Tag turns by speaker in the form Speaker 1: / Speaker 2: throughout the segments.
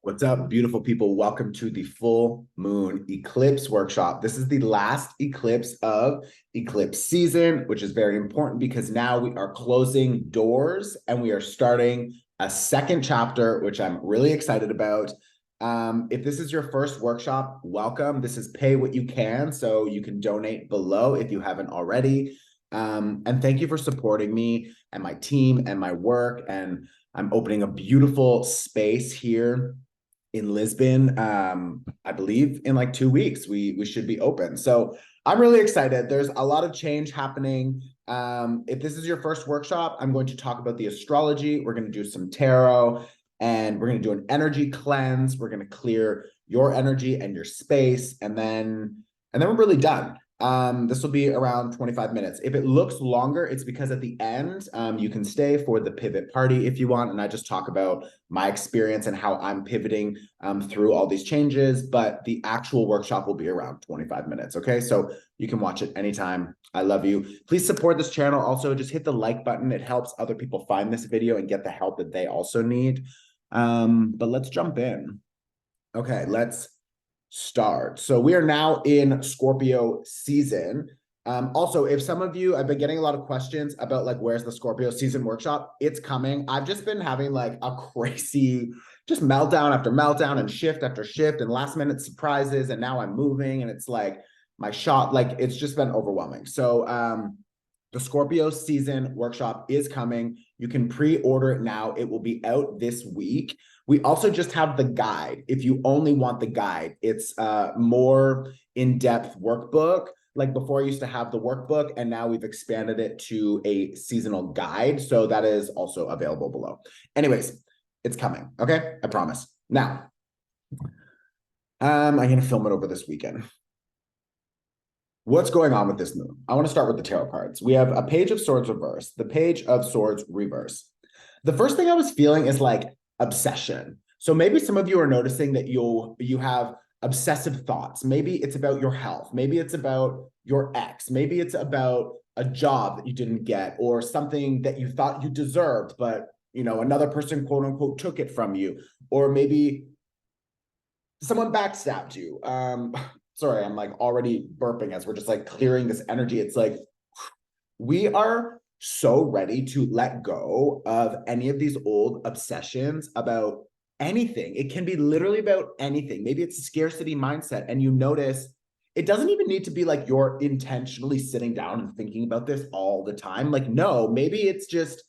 Speaker 1: What's up, beautiful people? Welcome to the full moon eclipse workshop. This is the last eclipse of eclipse season, which is very important because now we are closing doors and we are starting a second chapter, which I'm really excited about. If this is your first workshop, welcome. This is pay what you can, so you can donate below if you haven't already. And thank you for supporting me and my team and my work. And I'm opening a beautiful space here in Lisbon. I believe in like 2 weeks we should be open. So I'm really excited. There's a lot of change happening. If this is your first workshop, I'm going to talk about the astrology. We're going to do some tarot, and we're going to do an energy cleanse. We're going to clear your energy and your space, and then we're really done. This will be around 25 minutes. If it looks longer, it's because at the end, you can stay for the pivot party if you want. And I just talk about my experience and how I'm pivoting through all these changes. But the actual workshop will be around 25 minutes. Okay. So you can watch it anytime. I love you. Please support this channel. Also, just hit the like button. It helps other people find this video and get the help that they also need. But let's jump in. Okay, let's start. So we are now in Scorpio season. Also, if some of you, I've been getting a lot of questions about like, where's the Scorpio season workshop? It's coming. I've just been having like a crazy, just meltdown after meltdown and shift after shift and last minute surprises. And now I'm moving and it's like my shot, like it's just been overwhelming. So the Scorpio season workshop is coming. You can pre-order it now. It will be out this week. We also just have the guide. If you only want the guide, it's a more in-depth workbook. Like before, I used to have the workbook, and now we've expanded it to a seasonal guide. So that is also available below. Anyways, it's coming. Okay, I promise. Now, I'm going to film it over this weekend. What's going on with this moon? I want to start with the tarot cards. We have a page of swords reverse, the page of swords reverse. The first thing I was feeling is like obsession. So maybe some of you are noticing that you have obsessive thoughts. Maybe it's about your health. Maybe it's about your ex. Maybe it's about a job that you didn't get or something that you thought you deserved, but another person, quote unquote, took it from you. Or maybe someone backstabbed you. Sorry, I'm like already burping as we're just like clearing this energy. It's like we are so ready to let go of any of these old obsessions about anything. It can be literally about anything. Maybe it's a scarcity mindset, and you notice it doesn't even need to be like you're intentionally sitting down and thinking about this all the time. Like, no, maybe it's just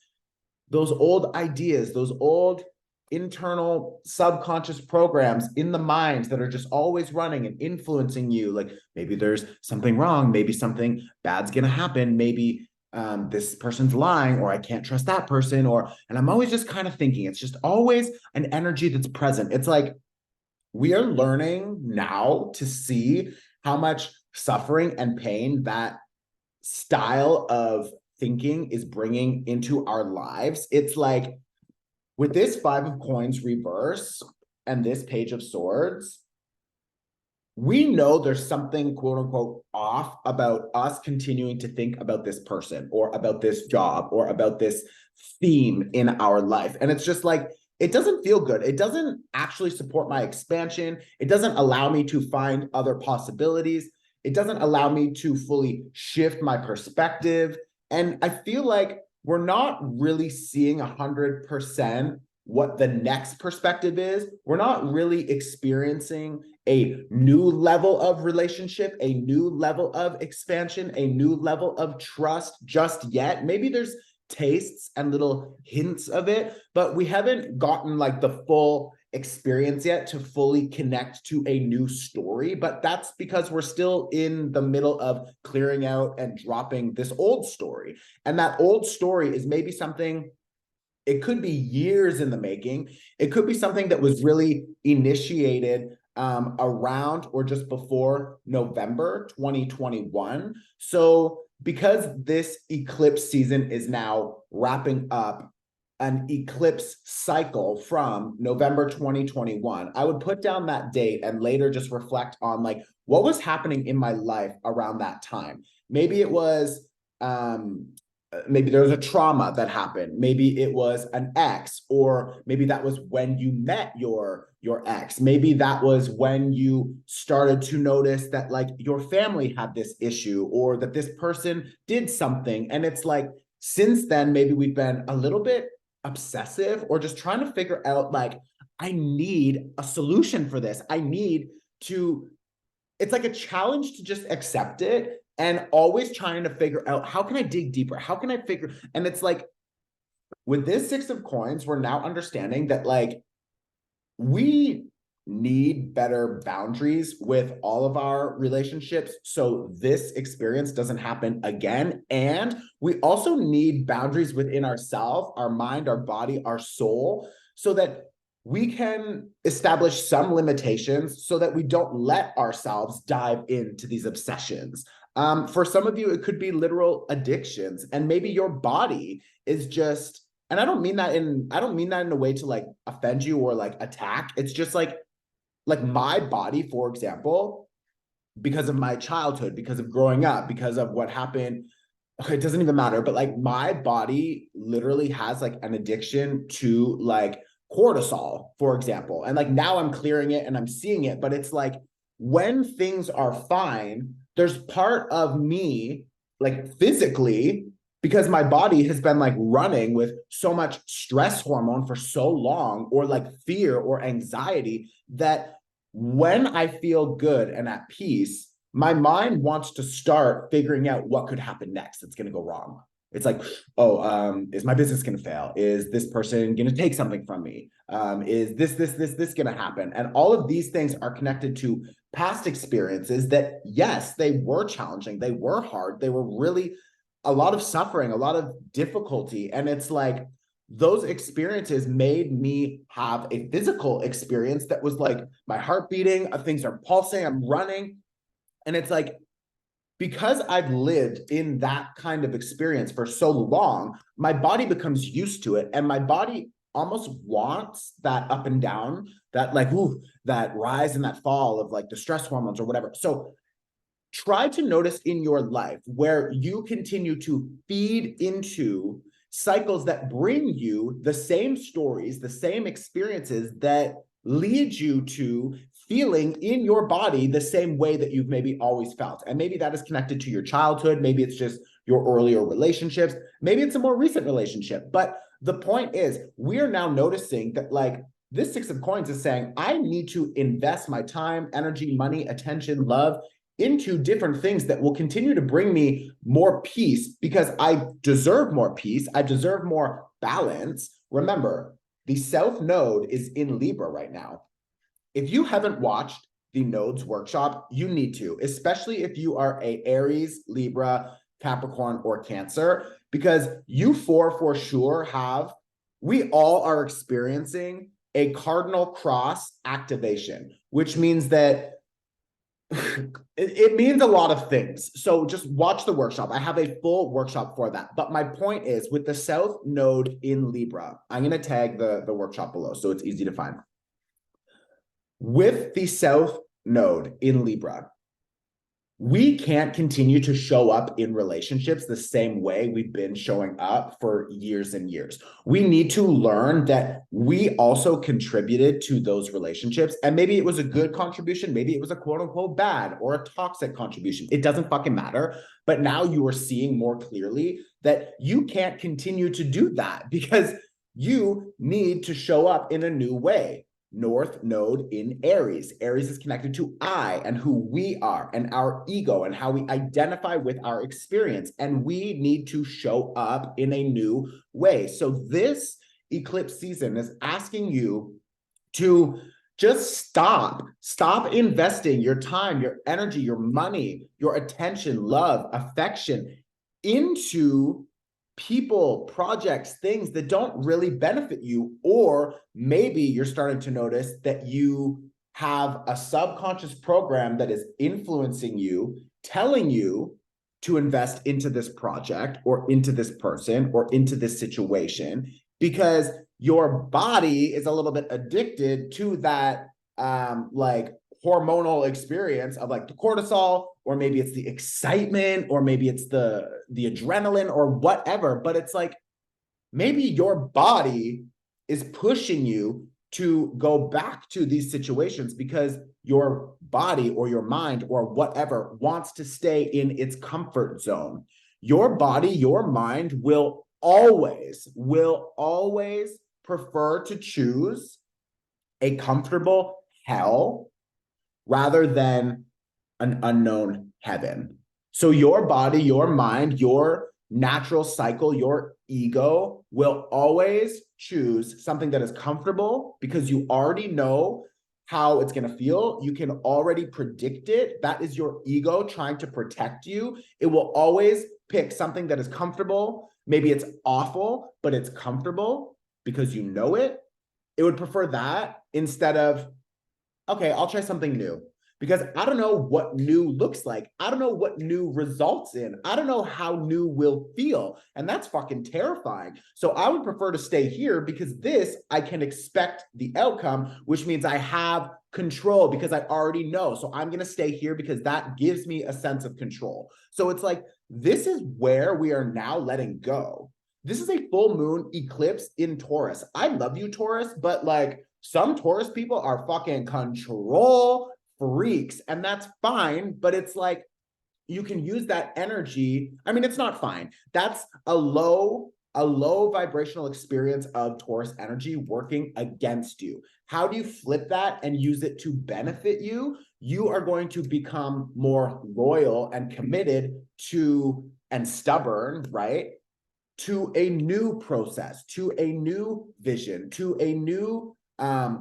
Speaker 1: those old ideas, those old internal subconscious programs in the mind that are just always running and influencing you. Like maybe there's something wrong, maybe something bad's gonna happen, maybe this person's lying, or I can't trust that person, and I'm always just kind of thinking. It's just always an energy that's present. It's like we are learning now to see how much suffering and pain that style of thinking is bringing into our lives. It's like with this Five of Coins reverse and this Page of Swords, we know there's something, quote unquote, off about us continuing to think about this person or about this job or about this theme in our life. And it's just like, it doesn't feel good. It doesn't actually support my expansion. It doesn't allow me to find other possibilities. It doesn't allow me to fully shift my perspective. And I feel like we're not really seeing 100% what the next perspective is. We're not really experiencing a new level of relationship, a new level of expansion, a new level of trust just yet. Maybe there's tastes and little hints of it, but we haven't gotten like the full experience yet to fully connect to a new story. But that's because we're still in the middle of clearing out and dropping this old story. And that old story is maybe something, it could be years in the making. It could be something that was really initiated around or just before November 2021. So because this eclipse season is now wrapping up an eclipse cycle from November 2021, I would put down that date and later just reflect on like what was happening in my life around that time. Maybe it was maybe there was a trauma that happened. Maybe it was an ex, or maybe that was when you met your ex. Maybe that was when you started to notice that like your family had this issue, or that this person did something. And it's like, since then, maybe we've been a little bit obsessive, or just trying to figure out like, I need a solution for this. I need to, it's like a challenge to just accept it, and always trying to figure out, how can I dig deeper? How can I figure? And it's like, with this Six of Coins, we're now understanding that like, we need better boundaries with all of our relationships, so this experience doesn't happen again. And we also need boundaries within ourselves, our mind, our body, our soul, so that we can establish some limitations, so that we don't let ourselves dive into these obsessions. For some of you, it could be literal addictions, and maybe your body is just, and I don't mean that in a way to like offend you or like attack. It's just like my body, for example, because of my childhood, because of growing up, because of what happened, okay, it doesn't even matter, but like my body literally has like an addiction to like cortisol, for example. And like now I'm clearing it and I'm seeing it, but it's like, when things are fine, there's part of me like physically, because my body has been like running with so much stress hormone for so long, or like fear or anxiety, that when I feel good and at peace, my mind wants to start figuring out what could happen next that's going to go wrong. It's like, oh, is my business going to fail? Is this person going to take something from me? Is this going to happen? And all of these things are connected to past experiences that, yes, they were challenging. They were hard. They were really a lot of suffering, a lot of difficulty. And it's like, those experiences made me have a physical experience that was like my heart beating, things are pulsing, I'm running. And it's like, because I've lived in that kind of experience for so long, my body becomes used to it. And my body almost wants that up and down, that like, ooh, that rise and that fall of like the stress hormones or whatever. So try to notice in your life where you continue to feed into cycles that bring you the same stories, the same experiences that lead you to feeling in your body the same way that you've maybe always felt. And maybe that is connected to your childhood. Maybe it's just your earlier relationships. Maybe it's a more recent relationship. But the point is, we are now noticing that like, this Six of Coins is saying, I need to invest my time, energy, money, attention, love into different things that will continue to bring me more peace, because I deserve more peace. I deserve more balance. Remember, the South Node is in Libra right now. If you haven't watched the Nodes workshop, you need to, especially if you are a Aries, Libra, Capricorn, or Cancer, because you four for sure have, we all are experiencing a cardinal cross activation, which means that it means a lot of things. So just watch the workshop. I have a full workshop for that. But my point is, with the South Node in Libra, I'm going to tag the workshop below so it's easy to find. With the South Node in Libra, we can't continue to show up in relationships the same way we've been showing up for years and years. We need to learn that we also contributed to those relationships. And maybe it was a good contribution. Maybe it was a quote unquote bad or a toxic contribution. It doesn't fucking matter. But now you are seeing more clearly that you can't continue to do that, because you need to show up in a new way. North Node in Aries. Aries is connected to I and who we are and our ego and how we identify with our experience. And we need to show up in a new way. So this eclipse season is asking you to just stop investing your time, your energy, your money, your attention, love, affection into people, projects, things that don't really benefit you. Or maybe you're starting to notice that you have a subconscious program that is influencing you, telling you to invest into this project or into this person or into this situation, because your body is a little bit addicted to that like hormonal experience of like the cortisol, or maybe it's the excitement, or maybe it's the adrenaline or whatever. But it's like, maybe your body is pushing you to go back to these situations because your body or your mind or whatever wants to stay in its comfort zone. Your body, your mind will always prefer to choose a comfortable hell rather than an unknown heaven. So your body, your mind, your natural cycle, your ego will always choose something that is comfortable because you already know how it's going to feel. You can already predict it. That is your ego trying to protect you. It will always pick something that is comfortable. Maybe it's awful, but it's comfortable because you know it. It would prefer that instead of, okay, I'll try something new. Because I don't know what new looks like. I don't know what new results in. I don't know how new will feel. And that's fucking terrifying. So I would prefer to stay here because this, I can expect the outcome, which means I have control because I already know. So I'm going to stay here because that gives me a sense of control. So it's like, this is where we are now letting go. This is a full moon eclipse in Taurus. I love you, Taurus, but like some Taurus people are fucking control freaks, and that's fine, but it's like you can use that energy. I mean, it's not fine. That's a low vibrational experience of Taurus energy working against you. How do you flip that and use it to benefit you? You are going to become more loyal and committed to and stubborn, right? To a new process, to a new vision, to a new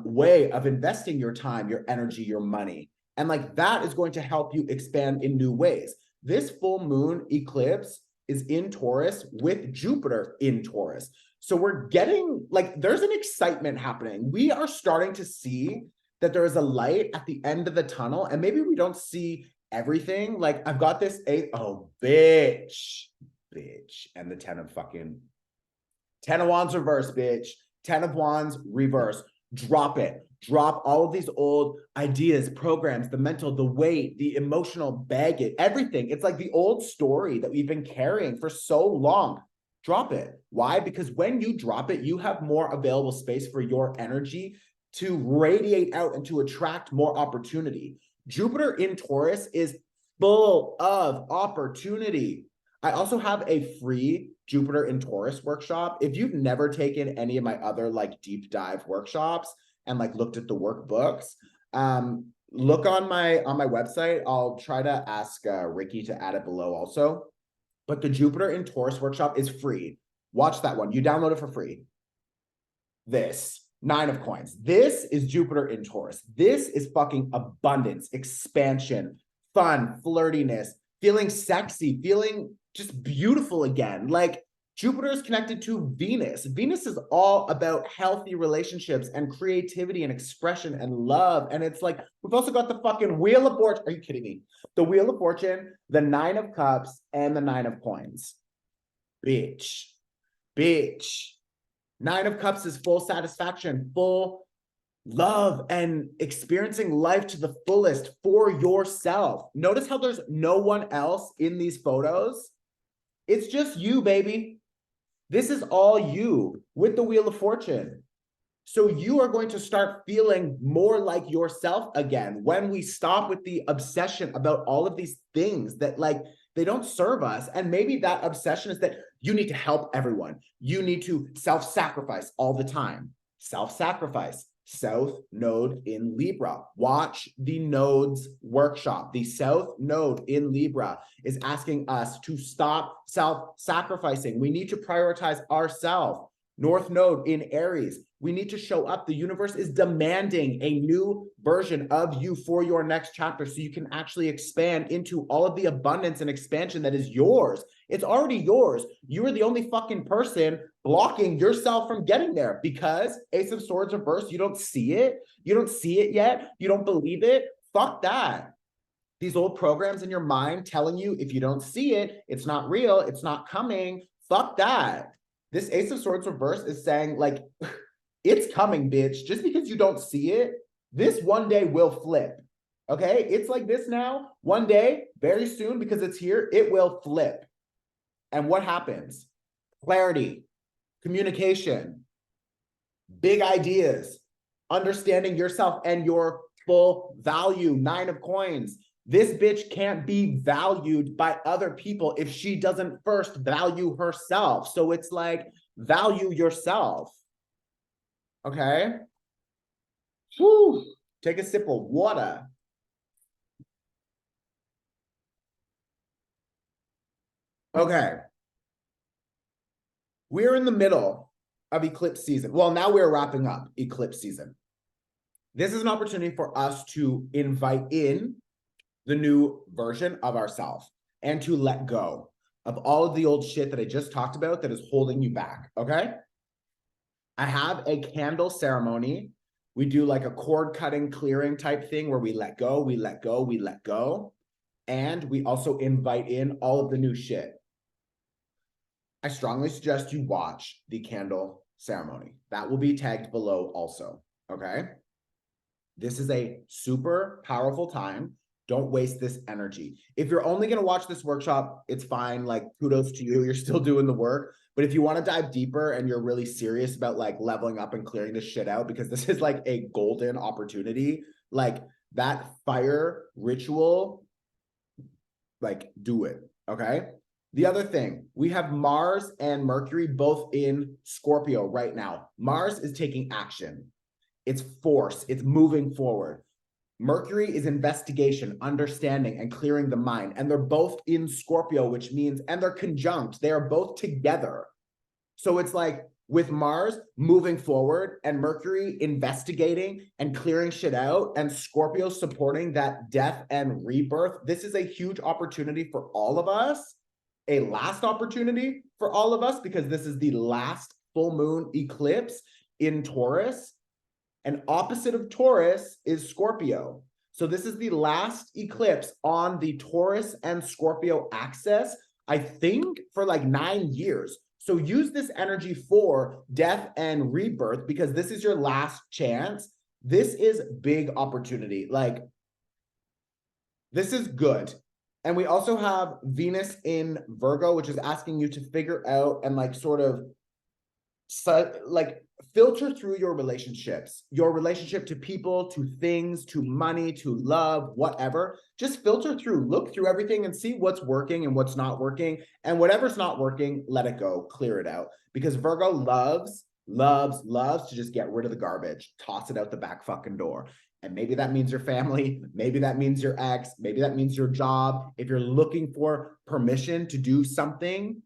Speaker 1: way of investing your time, your energy, your money. And like that is going to help you expand in new ways. This full moon eclipse is in Taurus with Jupiter in Taurus. So we're getting like, there's an excitement happening. We are starting to see that there is a light at the end of the tunnel, and maybe we don't see everything. Like I've got this bitch. And the 10 of Wands reverse, bitch. 10 of Wands reverse. Drop it. Drop all of these old ideas, programs, the mental, the weight, the emotional baggage, everything. It's like the old story that we've been carrying for so long. Drop it. Why? Because when you drop it, you have more available space for your energy to radiate out and to attract more opportunity. Jupiter in Taurus is full of opportunity. I also have a free Jupiter in Taurus workshop. If you've never taken any of my other like deep dive workshops and like looked at the workbooks, look on my website. I'll try to ask Ricky to add it below also. But the Jupiter in Taurus workshop is free. Watch that one. You download it for free. This 9 of coins. This is Jupiter in Taurus. This is fucking abundance, expansion, fun, flirtiness, feeling sexy, feeling just beautiful again. Like Jupiter is connected to Venus. Venus is all about healthy relationships and creativity and expression and love. And it's like, we've also got the fucking Wheel of Fortune. Are you kidding me? The Wheel of Fortune, the 9 of Cups, and the 9 of Coins. Bitch. 9 of Cups is full satisfaction, full love, and experiencing life to the fullest for yourself. Notice how there's no one else in these photos. It's just you, baby. This is all you with the Wheel of Fortune. So you are going to start feeling more like yourself again when we stop with the obsession about all of these things that like they don't serve us. And maybe that obsession is that you need to help everyone. You need to self-sacrifice all the time. Self-sacrifice. South Node in Libra. Watch the nodes workshop. The South Node in Libra is asking us to stop self-sacrificing. We need to prioritize ourselves. North Node in Aries. We need to show up. The universe is demanding a new version of you for your next chapter so you can actually expand into all of the abundance and expansion that is yours. It's already yours. You are the only fucking person blocking yourself from getting there because Ace of Swords reverse, you don't see it. You don't see it yet. You don't believe it. Fuck that. These old programs in your mind telling you if you don't see it, it's not real, it's not coming. Fuck that. This Ace of Swords reverse is saying like, it's coming, bitch. Just because you don't see it, this one day will flip. Okay, it's like this now. One day, very soon, because it's here, it will flip. And what happens? Clarity, communication, big ideas, understanding yourself and your full value. 9 of coins. This bitch can't be valued by other people if she doesn't first value herself. So it's like, value yourself. Okay? Whew. Take a sip of water. Okay. We're in the middle of eclipse season. Well, now we're wrapping up eclipse season. This is an opportunity for us to invite in the new version of ourselves and to let go of all of the old shit that I just talked about that is holding you back. Okay. I have a candle ceremony. We do like a cord cutting, clearing type thing where we let go, we let go, we let go. And we also invite in all of the new shit. I strongly suggest you watch the candle ceremony. That will be tagged below also. Okay. This is a super powerful time. Don't waste this energy. If you're only going to watch this workshop, it's fine. Like, kudos to you. You're still doing the work. But if you want to dive deeper and you're really serious about like leveling up and clearing this shit out, because this is like a golden opportunity, like that fire ritual, like do it. Okay. The other thing, we have Mars and Mercury both in Scorpio right now. Mars is taking action. It's force. It's moving forward. Mercury is investigation, understanding, and clearing the mind. And they're both in Scorpio, which means, and they're conjunct. They are both together. So it's like with Mars moving forward and Mercury investigating and clearing shit out and Scorpio supporting that death and rebirth. This is a huge opportunity for all of us, a last opportunity for all of us, because this is the last full moon eclipse in Taurus. And opposite of Taurus is Scorpio. So this is the last eclipse on the Taurus and Scorpio axis, I think, for like 9 years. So use this energy for death and rebirth, because this is your last chance. This is big opportunity. Like, this is good. And we also have Venus in Virgo, which is asking you to figure out and like sort of like filter through your relationships, your relationship to people, to things, to money, to love, whatever. Just filter through, look through everything and see what's working and what's not working. And whatever's not working, let it go, clear it out. Because Virgo loves to just get rid of the garbage, toss it out the back fucking door. And maybe that means your family, maybe that means your ex, maybe that means your job. If you're looking for permission to do something,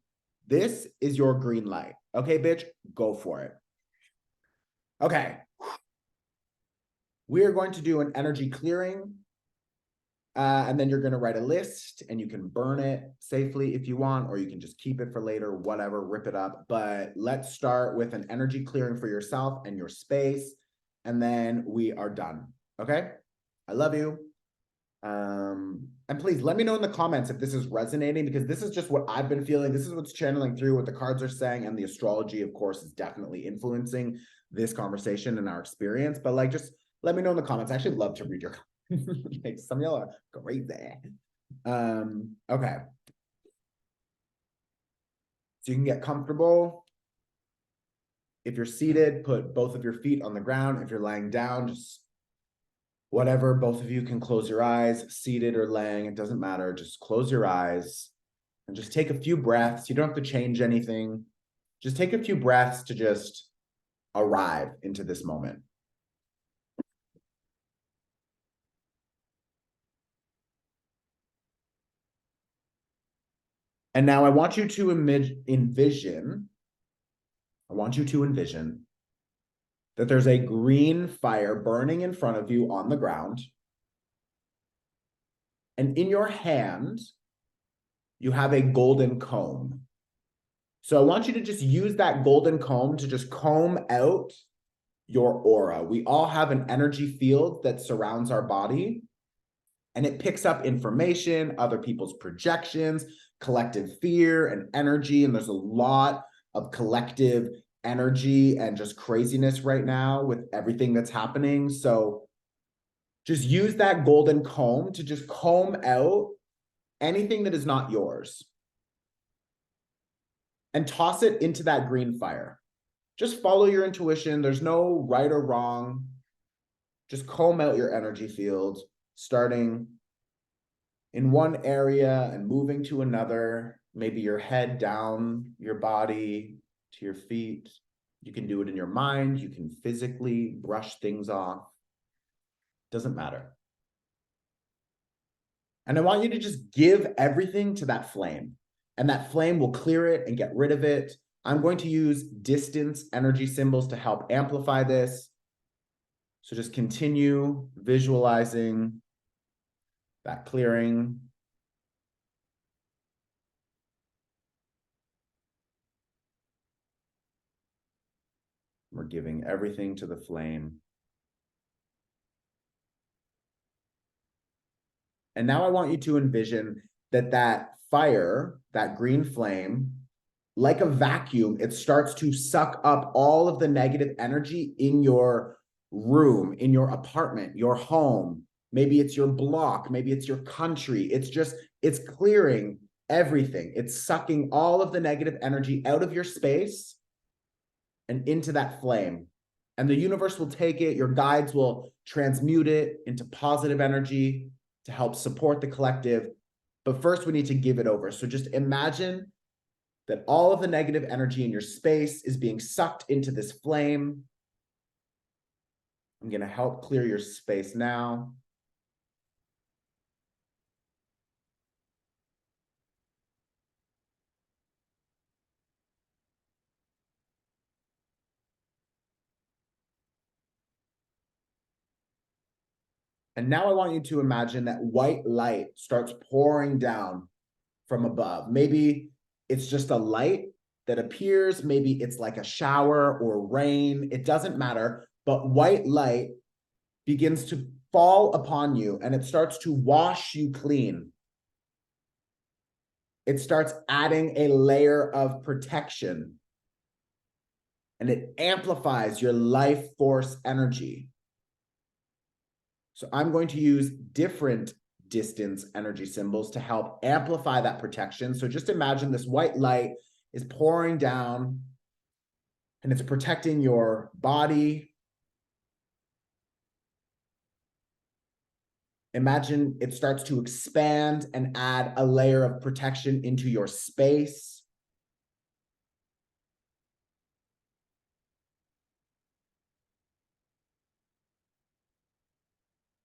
Speaker 1: this is your green light. Okay, bitch, go for it. Okay. We are going to do an energy clearing. And then you're going to write a list and you can burn it safely if you want, or you can just keep it for later, whatever, rip it up. But let's start with an energy clearing for yourself and your space. And then we are done. Okay. I love you. And please let me know in the comments if this is resonating, because this is just what I've been feeling. This is what's channeling through what the cards are saying. And the astrology, of course, is definitely influencing this conversation and our experience. But like, just let me know in the comments. I actually love to read your comments. Like, some of y'all are crazy. Okay. So you can get comfortable. If you're seated, put both of your feet on the ground. If you're lying down, just whatever, both of you can close your eyes, seated or laying, it doesn't matter. Just close your eyes and just take a few breaths. You don't have to change anything. Just take a few breaths to just arrive into this moment. And now I want you to envision that there's a green fire burning in front of you on the ground. And in your hand, you have a golden comb. So I want you to just use that golden comb to just comb out your aura. We all have an energy field that surrounds our body, and it picks up information, other people's projections, collective fear and energy. And there's a lot of collective energy and just craziness right now with everything that's happening. So Just use that golden comb to just comb out anything that is not yours and toss it into that green fire. Just follow your intuition. There's no right or wrong. Just comb out your energy field, starting in one area and moving to another, maybe your head down your body to your feet. You can do it in your mind. You can physically brush things off. Doesn't matter. And I want you to just give everything to that flame, and that flame will clear it and get rid of it. I'm going to use distance energy symbols to help amplify this. So just continue visualizing that clearing. We're giving everything to the flame. And now I want you to envision that fire, that green flame, like a vacuum, it starts to suck up all of the negative energy in your room, in your apartment, your home. Maybe it's your block, maybe it's your country. It's clearing everything. It's sucking all of the negative energy out of your space and into that flame. And the universe will take it, your guides will transmute it into positive energy to help support the collective. But first, we need to give it over. So just imagine that all of the negative energy in your space is being sucked into this flame. I'm going to help clear your space now. And now I want you to imagine that white light starts pouring down from above. Maybe it's just a light that appears. Maybe it's like a shower or rain. It doesn't matter. But white light begins to fall upon you and it starts to wash you clean. It starts adding a layer of protection and it amplifies your life force energy. So I'm going to use different distance energy symbols to help amplify that protection. So just imagine this white light is pouring down and it's protecting your body. Imagine it starts to expand and add a layer of protection into your space.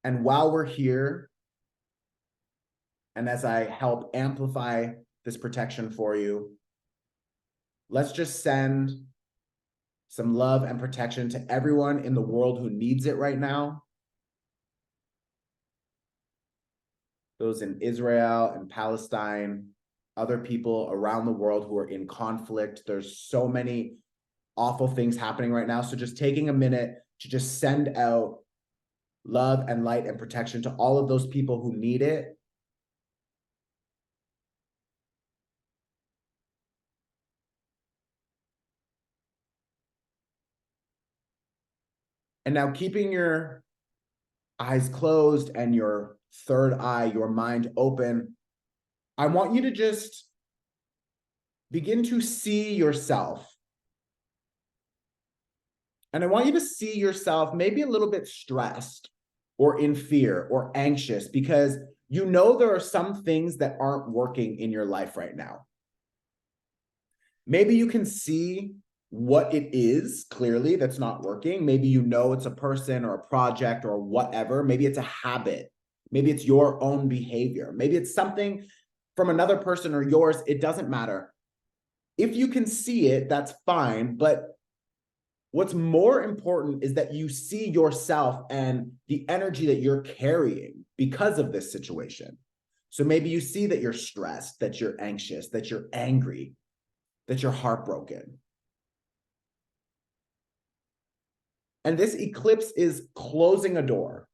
Speaker 1: And while we're here, and as I help amplify this protection for you, let's just send some love and protection to everyone in the world who needs it right now. Those in Israel and Palestine, other people around the world who are in conflict. There's so many awful things happening right now. So just taking a minute to just send out love and light and protection to all of those people who need it. And now keeping your eyes closed and your third eye, your mind open, I want you to just begin to see yourself. And I want you to see yourself maybe a little bit stressed or in fear or anxious because you know there are some things that aren't working in your life right now. Maybe you can see what it is clearly that's not working. Maybe you know it's a person or a project or whatever. Maybe it's a habit. Maybe it's your own behavior. Maybe it's something from another person or yours. It doesn't matter. If you can see it, that's fine. But what's more important is that you see yourself and the energy that you're carrying because of this situation. So maybe you see that you're stressed, that you're anxious, that you're angry, that you're heartbroken. And this eclipse is closing a door.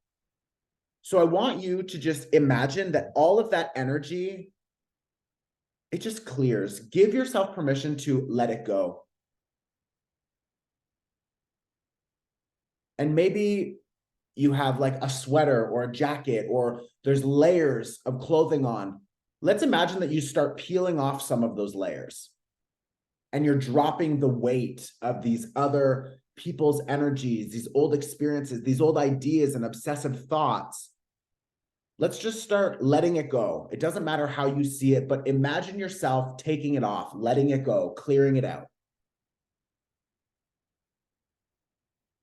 Speaker 1: So I want you to just imagine that all of that energy, it just clears. Give yourself permission to let it go. And maybe you have like a sweater or a jacket, or there's layers of clothing on. Let's imagine that you start peeling off some of those layers and you're dropping the weight of these other people's energies, these old experiences, these old ideas and obsessive thoughts. Let's just start letting it go. It doesn't matter how you see it, but imagine yourself taking it off, letting it go, clearing it out.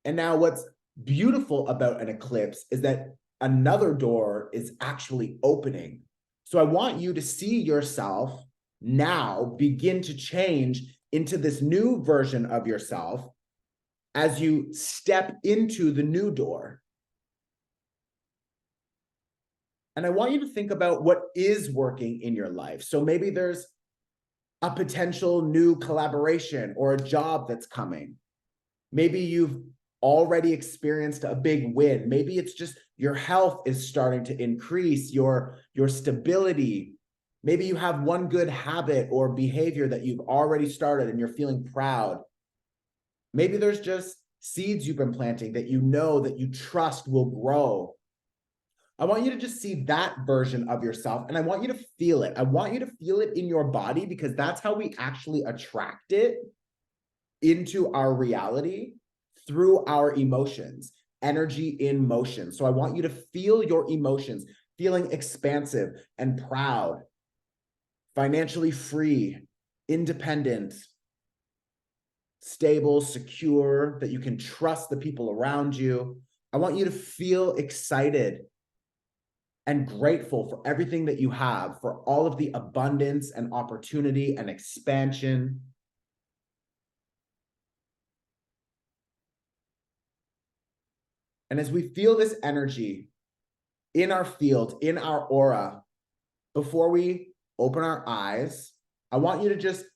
Speaker 1: And now what's beautiful about an eclipse is that another door is actually opening. So I want you to see yourself now begin to change into this new version of yourself as you step into the new door. And I want you to think about what is working in your life. So maybe there's a potential new collaboration or a job that's coming. Maybe you've already experienced a big win. Maybe it's just your health is starting to increase, your stability. Maybe you have one good habit or behavior that you've already started and you're feeling proud. Maybe there's just seeds you've been planting that you know that you trust will grow. I want you to just see that version of yourself, and I want you to feel it. I want you to feel it in your body, because that's how we actually attract it into our reality, through our emotions, energy in motion. So I want you to feel your emotions, feeling expansive and proud, financially free, independent, stable, secure, that you can trust the people around you. I want you to feel excited and grateful for everything that you have, for all of the abundance and opportunity and expansion. And as we feel this energy in our field, in our aura, before we open our eyes, I want you to just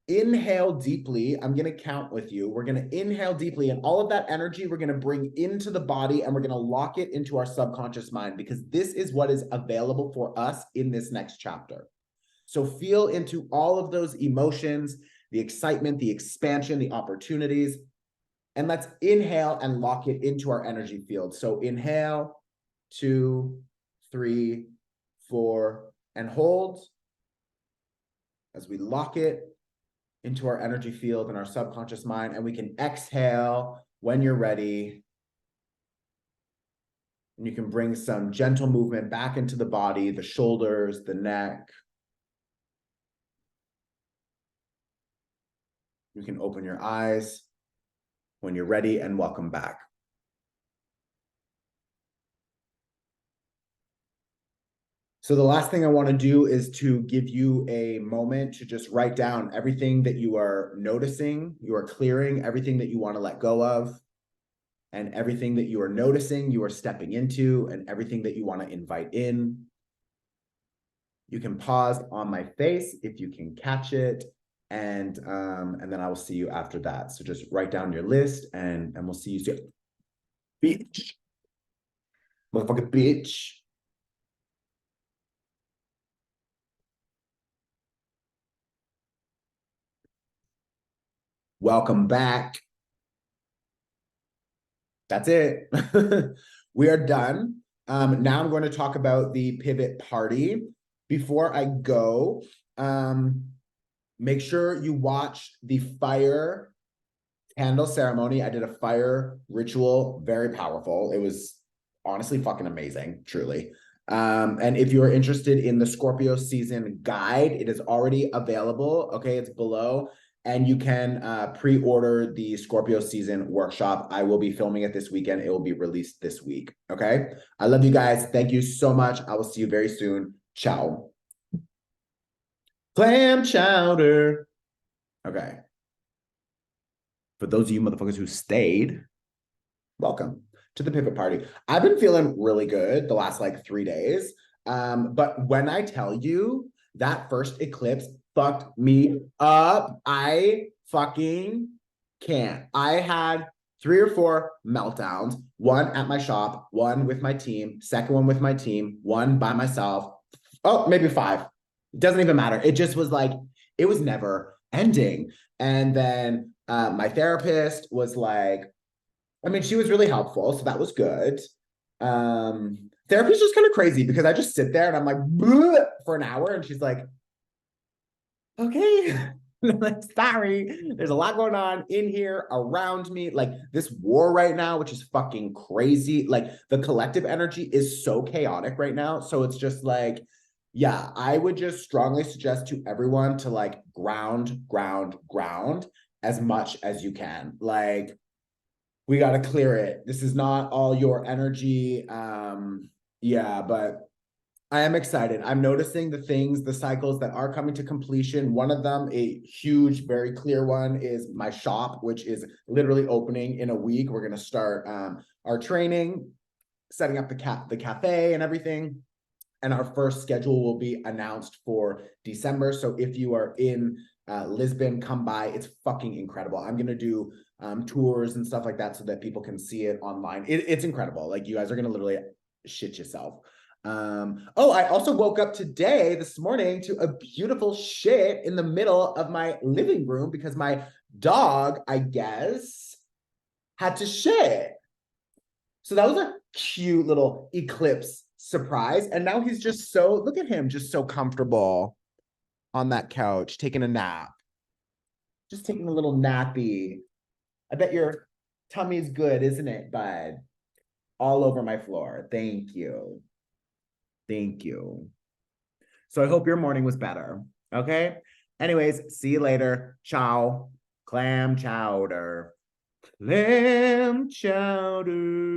Speaker 1: inhale deeply. I'm going to count with you. We're going to inhale deeply, and all of that energy we're going to bring into the body, and we're going to lock it into our subconscious mind, because this is what is available for us in this next chapter. So feel into all of those emotions, the excitement, the expansion, the opportunities, and let's inhale and lock it into our energy field. So inhale, 2, 3, 4, and hold as we lock it into our energy field and our subconscious mind. And we can exhale when you're ready. And you can bring some gentle movement back into the body, the shoulders, the neck. You can open your eyes when you're ready, and welcome back. So the last thing I want to do is to give you a moment to just write down everything that you are noticing, you are clearing, everything that you want to let go of, and everything that you are noticing, you are stepping into, and everything that you want to invite in. You can pause on my face if you can catch it, and then I will see you after that. So just write down your list, and we'll see you soon. Bitch. Motherfucking bitch. Welcome back. That's it. We are done. Now I'm going to talk about the pivot party. Before I go, make sure you watch the fire candle ceremony. I did a fire ritual, very powerful. It was honestly fucking amazing, truly. And if you're interested in the Scorpio season guide, it is already available. Okay, it's below. And you can pre-order the Scorpio season workshop. I will be filming it this weekend. It will be released this week. Okay. I love you guys. Thank you so much. I will see you very soon. Ciao. Clam chowder. Okay. For those of you motherfuckers who stayed, welcome to the pivot party. I've been feeling really good the last like 3 days. But when I tell you that first eclipse fucked me up, I fucking can't. I had 3 or 4 meltdowns, one at my shop, one with my team, second one with my team, one by myself. Oh, maybe 5. It doesn't even matter. It just was like, it was never ending. And then my therapist was like, I mean, she was really helpful, so that was good. Therapy's just kind of crazy because I just sit there and I'm like for an hour, and she's like, okay. I'm like, sorry, there's a lot going on in here around me. Like this war right now, which is fucking crazy. Like the collective energy is so chaotic right now. So it's just like, yeah, I would just strongly suggest to everyone to like ground, ground, ground as much as you can. Like, we got to clear it. This is not all your energy. Yeah, but I am excited. I'm noticing the things, the cycles that are coming to completion. One of them, a huge, very clear one, is my shop, which is literally opening in a week. We're going to start our training, setting up the cafe and everything. And our first schedule will be announced for December. So if you are in Lisbon, come by. It's fucking incredible. I'm going to do tours and stuff like that so that people can see it online. It's incredible. Like you guys are going to literally shit yourself. Oh, I also woke up this morning to a beautiful shit in the middle of my living room because my dog, I guess, had to shit. So that was a cute little Eclipse surprise. And now he's just so, look at him, just so comfortable on that couch, taking a nap. Just taking a little nappy. I bet your tummy's good, isn't it, bud? All over my floor. Thank you. Thank you. So I hope your morning was better. Okay. Anyways, see you later. Ciao. Clam chowder. Clam chowder.